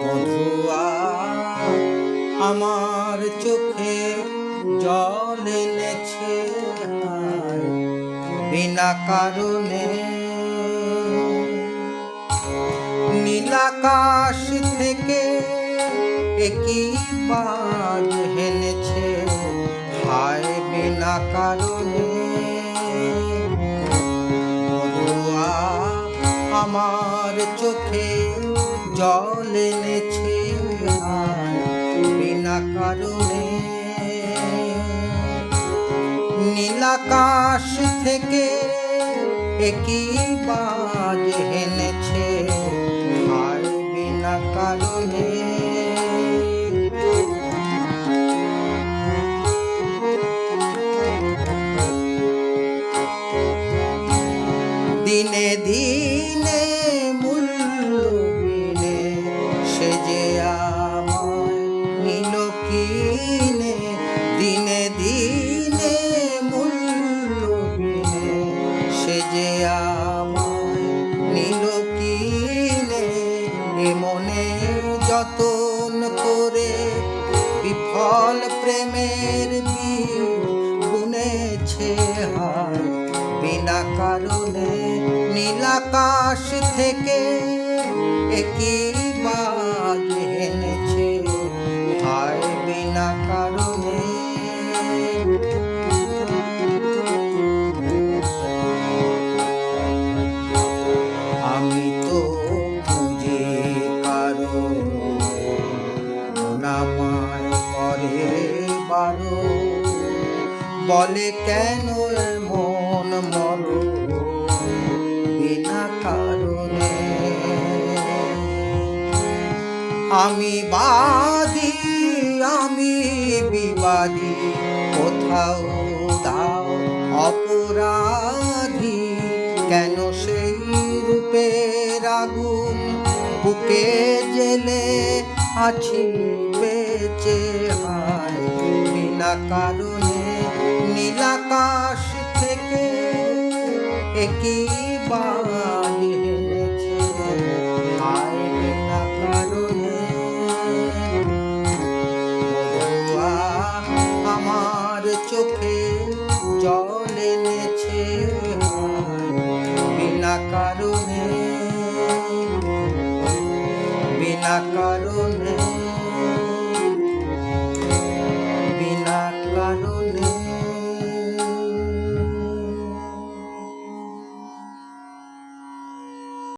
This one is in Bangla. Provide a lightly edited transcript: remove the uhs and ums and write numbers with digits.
বধুয়া আমার চোখে জল এনেছে বিনা কারণে। নীলাকাশ থেকে একই বাজ হেনেছে হায় বিনা কারণে। বধুয়া আমার চোখে জল এনেছে বিনা কারণে। নীলাকাশ থেকে একই বাজ হেনেছে হায় বিনা কারণে। দিনে দিনে মূল্যবিনে সে যে আমায় নিল কিনে। দিনে দিনে মূল্যবিনে সে যে আমায় নিল কিনে। এ মনে যতন করে বিফল প্রেমের বীজ বুনেছে হায় বিনা কারণে। নীলাকাশ থেকে একই বাজ এনেছে হায় বিনা কারণে। আমি তো খুঁজে কারো নামায় করে বারো বলে কেন মন মরো বিনা কারণে। আমি বাদী আমি বিবাদী কোথাও দাও অপরাধী। কেন সেই রূপের আগুন বুকে জেলে আছি বেঁচে হায় বিনা কারণে। নীলাকাশ থেকে একই বাজ হেনেছে হায় বিনা কারণে। বধুয়া আমার চোখে জল এনেছে বিনা কারণে বিনা কারণে।